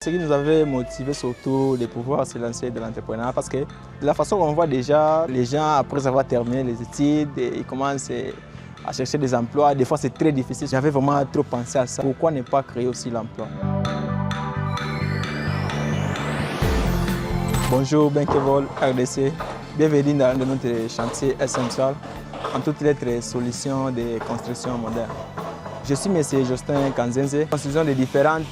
Ce qui nous avait motivé surtout de pouvoir se lancer dans l'entrepreneuriat parce que de la façon qu'on voit déjà, les gens après avoir terminé les études, ils commencent à chercher des emplois. Des fois c'est très difficile. J'avais vraiment trop pensé à ça. Pourquoi ne pas créer aussi l'emploi? Bonjour Bankevol RDC, bienvenue dans notre chantier SMSAL, en toutes lettres solutions de construction moderne. Je suis M. Justin Kanzenze, construction de différentes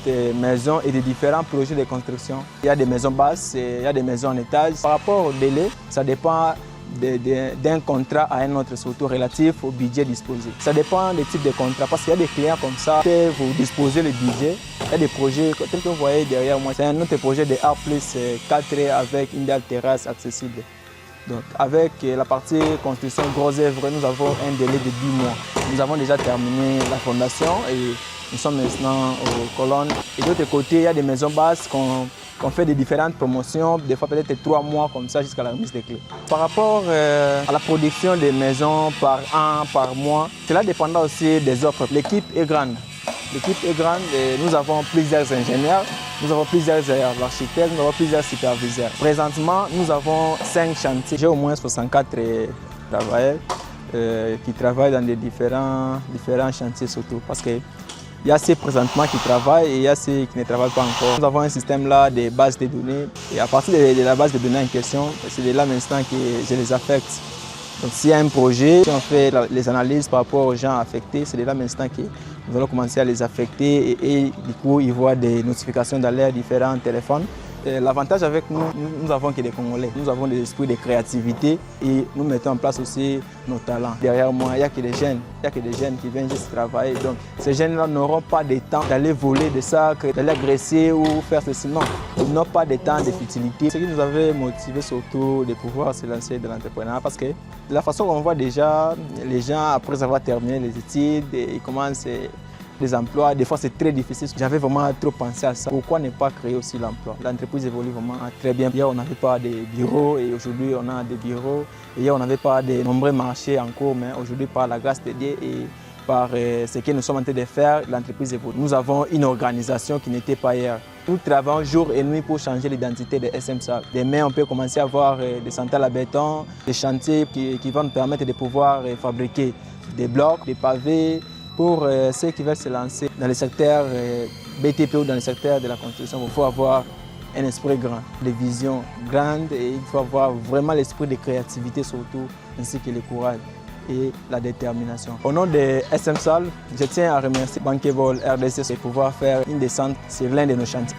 maisons et de différents projets de construction. Il y a des maisons basses, il y a des maisons en étage. Par rapport au délai, ça dépend d'un contrat à un autre, surtout relatif au budget disposé. Ça dépend des types de contrats, parce qu'il y a des clients comme ça qui peuvent vous disposer le budget. Il y a des projets, tel que vous voyez derrière moi, c'est un autre projet de A+, 4 avec une belle terrasse accessible. Donc, avec la partie construction gros œuvre, nous avons un délai de 10 mois. Nous avons déjà terminé la fondation et nous sommes maintenant aux colonnes. Et de l'autre côté, il y a des maisons basses qu'on fait des différentes promotions, des fois peut-être 3 mois comme ça jusqu'à la remise des clés. Par rapport à la production des maisons par an, par mois, cela dépendra aussi des offres. L'équipe est grande. L'équipe est grande et nous avons plusieurs ingénieurs, nous avons plusieurs architectes, nous avons plusieurs superviseurs. Présentement, nous avons 5 chantiers. J'ai au moins 64 travailleurs qui travaillent dans des différents chantiers surtout. Parce qu'il y a ceux présentement qui travaillent et il y a ceux qui ne travaillent pas encore. Nous avons un système là de base de données et à partir de la base de données en question, c'est de là maintenant que je les affecte. Donc s'il y a un projet, si on fait les analyses par rapport aux gens affectés, c'est de là maintenant que nous allons commencer à les affecter et du coup ils voient des notifications dans leurs différents téléphones. L'avantage avec nous, nous avons que des Congolais, nous avons des esprits de créativité et nous mettons en place aussi nos talents. Derrière moi, il n'y a que des jeunes, qui viennent juste travailler. Donc ces jeunes-là n'auront pas de temps d'aller voler des sacs, d'aller agresser ou faire ceci. Non, ils n'ont pas de temps de futilité. Ce qui nous avait motivé surtout de pouvoir se lancer dans l'entrepreneuriat parce que de la façon qu'on voit déjà, les gens après avoir terminé les études, ils commencent des emplois, des fois c'est très difficile. J'avais vraiment trop pensé à ça. Pourquoi ne pas créer aussi l'emploi? L'entreprise évolue vraiment très bien. Hier on n'avait pas de bureaux et aujourd'hui on a des bureaux. Et hier on n'avait pas de nombreux marchés en cours, mais aujourd'hui par la grâce de Dieu et par ce que nous sommes en train de faire, l'entreprise évolue. Nous avons une organisation qui n'était pas hier. Nous travaillons jour et nuit pour changer l'identité de SMSAL. Demain, on peut commencer à avoir des centrales à béton, des chantiers qui vont nous permettre de pouvoir fabriquer des blocs, des pavés, pour ceux qui veulent se lancer dans le secteur BTP ou dans le secteur de la construction, il faut avoir un esprit grand, des visions grandes et il faut avoir vraiment l'esprit de créativité surtout, ainsi que le courage et la détermination. Au nom de SMSAL, je tiens à remercier Bankevol RDC de pouvoir faire une descente sur l'un de nos chantiers.